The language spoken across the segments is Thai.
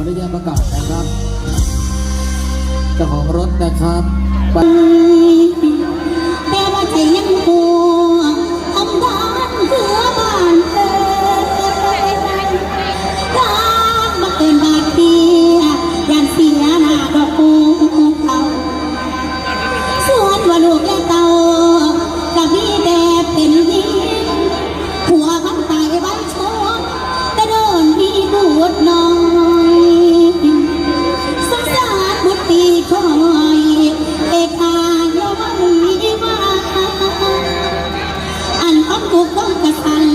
ออนุญาตประกาศนะครับเจ้าของรถนะครับแต่ว่าใจยังกลัวทำทานเพื่อบ้านเอ่ยทานมาเกินบาทเดียยันเสียหน้าดอกปูเขาส่วนว่าลูกและเต่ากับพี่แต่เป็นหินผัวคำตายไว้ชมแต่โดนพี่บูดน้อยสงสารบุตรีคอยเอกอาโยมีมาอันอ้อมกุกต้องกระสัน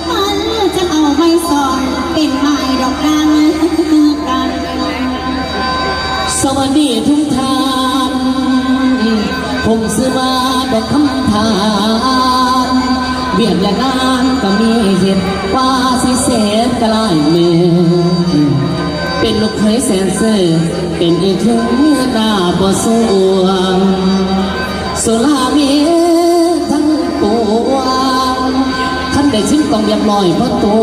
มันจะเอาไม้สอนเป็นไม้ดอกดังกัน สวัสดีทุกท่านผมซื้อมาเป็นคำถามเบียดและงานก็มีเหตุว่าสิเศษกลายมือเป็นลูกเคยแสนเสือเป็นอีกครึ่งหน้าบ่สวงสุรามีทั้งปวงท่านได้ชิมต้องเรียบร้อยเพราะตัว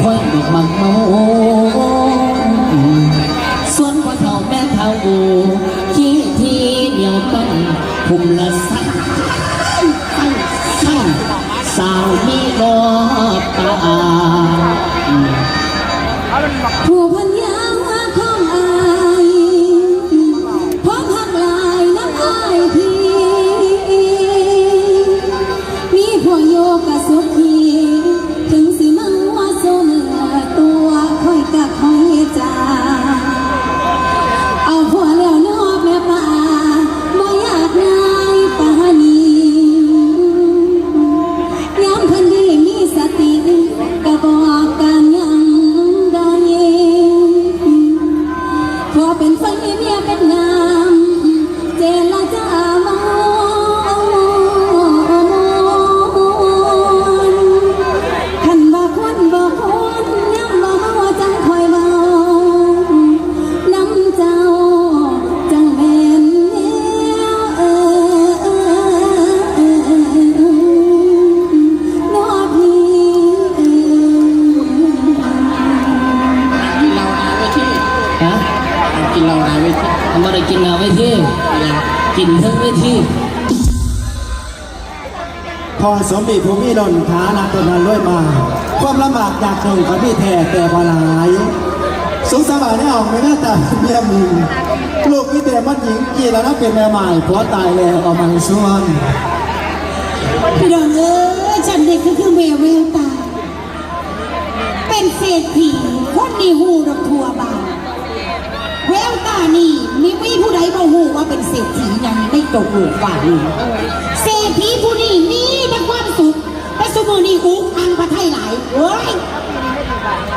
คอยดอกมักเมาส่วนพ่อเฒ่าแม่เฒ่าขี้ที่เดียวต้องภูมิละสักสาวมีรอตาผู้พันยาวของอายพร้อมหักลายน้ำอายพี่มีผัวโยกะสุขีถึงสิมังว่าโซเนื้อตัวค่อยกะค่อยจ่าเอาผัวแล้วนอกแม่ป่าบ่อยากนายปานีย้ำพันดีมีสติกะบอกกันยังได้พอเป็นไฟเมียเป็นน้ำเจรจาเมาขันบ่คนบ่คนย้ำบ่เมาจังคอยเมาน้ำเจ้าจังแม่นแนวนอพี่ ฮะกินเราหลายเวทีทำอะไรกินเราเวทีกินทั้งเวที พอสมบีภูมิดลฐานะตนนั้นด้วยมาความลำบากอยากหนึ่งกับพี่แท้แต่พลายสุขสบายได้ออกไม่น่าแต่เมียมึงลูกพี่แต่มันหญิงกี่แล้วนะเป็นแม่ใหม่ผัวตายแล้วเอามาส่วน พี่น้องเอ้ยฉันเด็กคือแววตาเป็นเศรษฐีคนนี้หูดอกทัวบานแววตานี่มีผู้ใดบ่หูว่าเป็นเศรษฐียังไม่ตกหลุมฝ่านี้เศรษฐีผู้นี้มีแต่ความสุขแต่สมุนี่อุ้งอังพระไทยหลายเว้ย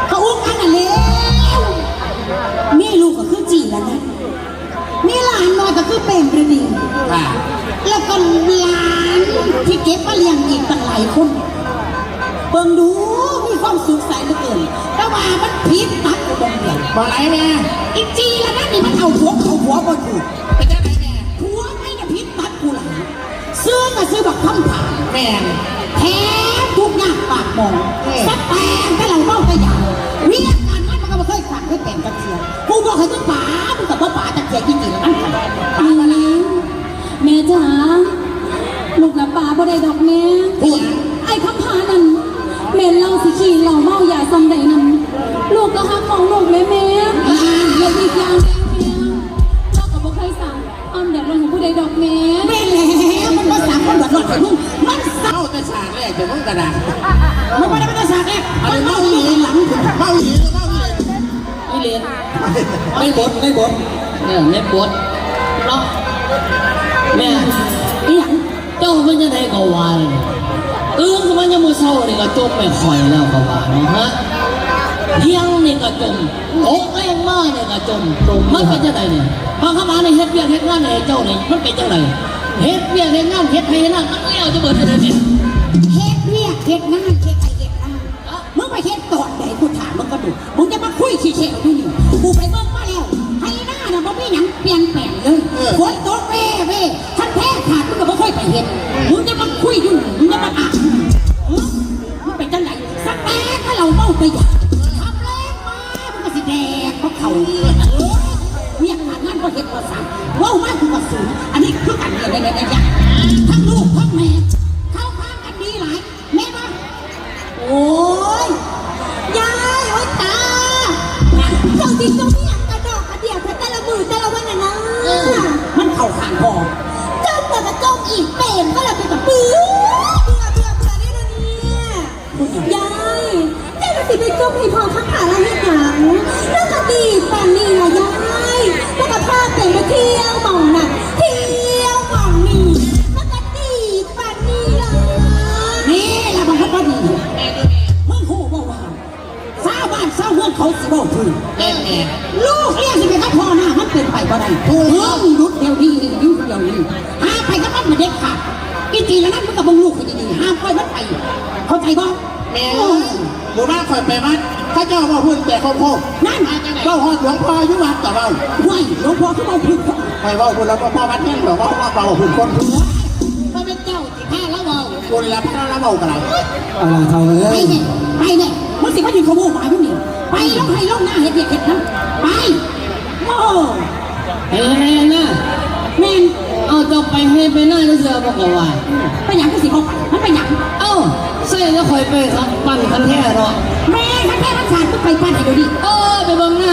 เขาอุ้งอังอ่ะแล้วมีลูกก็คือจีแล้วนะมีหลานน้อยก็คือเป็นประดิษฐ์แล้วก็หลานที่เก็บมาเลี้ยงอีกตั้งหลายคนเบิ่งดูมีความสุขใสเหลือเกินแต่ว่ามันผิดตัดอุดมเดียว บ่ไรแม่ อีจีแล้วนั่นนี่มันเอาผัวบ่ถูกเป็นจังไงแม่ผัวไม่ได้ผิดตัดกูหลานซื้อก็ซื้อแบบคำถามแม่แถมทุกอย่างปากมองสักแต่ถ้าเราเมาไปอย่างเรียกการนั้นมันก็ไม่เคยขัดเคยแต่งกันเชียวกูบอกให้มึงป๋ามึงกับว่าป๋าจะเจียจริงๆแล้วนั่นกันป๋ามาแล้วแม่จ๋าลูกกับป๋าบ่ได้ดอกแม่ไอ้คำพานั่นแม่เล่าสิขี่เหล่าเมาอย่าซำใดนั่นลูกก็ฮักของลูกแม่แล้วอีกอย่างเราก็บ่เคยสั่งอ้อมเดือดร้อนของผู้ใดดอกแม่แล้วมันมาสั่งคนเดือดร้อนของมึงมันสั่ง เมาแต่ฉากแรกแต่มึงกระดาษ มันไม่ได้เป็นสั่งแน่มันเมาอีหลังเมาอี นี่เรียนไม่บดเนี่ยไม่บดเนาะแม่อีหยังเจ้ามันจะได้ก็วายคือมันยังมือเศร้านี่ก็จมไม่ค่อยแล้วก็ว่าเนาะฮะเที่ยงนี่ก็จมโต๊ะแรงมากนี่ก็จมมันเป็นจังไดเนี่ยพอเข้ามาในเฮ็ดเวียกเฮ็ดงานในเจ้านี่มันเป็นจังไดเฮ็ดเวียกเฮ็ดงานเฮ็ดให้นั่นมันแล้วจะเบิดจะได้เนี่ย เฮ็ดเรียกเฮ็ดงานเฮ็ดไอเฮ็ดงานมึงไปเฮ็ดตอนไหนกูถามมึงก็ดูมึงจะมาคุยขี้เฉะอยู่นี่กูไปเบิ่งมาแล้วให้หน้าน่ะบ่มีหยังเปลี่ยนแปลงเลยฝนตกเว้ท่านแท้ขาดมึงก็บ่ค่อยไปเฮ็ดมึงจะมาคุยอยู่มึงจะมาอ่านมึงเป็นจังไหนสักแต่ถ้าเราเมาไปอย่างทำแรงมามึงก็สิแดก เขาเมียขาดงานก็เห็นภาษาว่าวมากคือว่าสูงอันนี้คือกันเนี่ยเนี่ยทั้งลูกทั้งแม่เข้าข้างกันดีหลายแม่ปะโอ้ยยายโอ้ยตาเจ้าจริงเจ้าเนี่ยกระดอกกระเดียดแต่ละมือแต่ละวันน่ะนะมันเข้าข้างพอเจ้าเปิดกระจกอีกเป็นก็เลยเป็นแบบเบื่อได้แล้วเนี่ยยายเจ้าสิไปจกให้พอข้างขาละเห็ดหยังแล้วก็ดีปันนี่ละยายแล้วก็พาเป็นไปเที่ยวหม่องน่ะเที่ยวหม่องนี่แล้วก็ดีปันนี่ละนี่ละมันก็ดีมึงหูบ่ว่าชาวบ้านชาวเมืองเขาสิบ่ถือลูกเลี้ยงสิไปกับพ่อหน้ามันเป็นไปบ่ได้มึงหยุดเดี๋ยวนี้หยุดเดี๋ยวนี้หาไปกับมันมาเด็ดขาดกินทีแล้วนั่นมันกับมึงลูกเขาดีๆห้ามปล่อยมันไปเข้าใจบ่แม่หมู่บ้านคอยไปวัดถ้าเจ้าว่าพูดแต่โค้ง นั่น เจ้าหอดหลวงพ่อยุวัดกับเรา ไหวหลวงพ่อเขาบอกพูด ไปว่าพูดแล้วพ่อวัดแม่งหรอว่าเราพูดคนก็เป็นเจ้าสิข้าแล้วเราคนละพระเราเอากันไร อะไรเท่าเล ไป ย เนี่ยไปเนี่ยมึงสิมายืนขโมยหมายมึงนี่ไปแล้วให้ล่องหน้าเห็ดเห็ดนะไปโอ้ เฮ้ยนะ แม่น เอาเจ้าไปให้ไปหน้าเสือบอกว่า ไปหยังก็สิเขามันไปหยัง เอ้าใส่แล้วคอยไปครับปั่นคันแท้หรอ แม่ถ้าแค่รักษาต้องไปปั้นให้ดูดิ ไปเบิ่งหน้า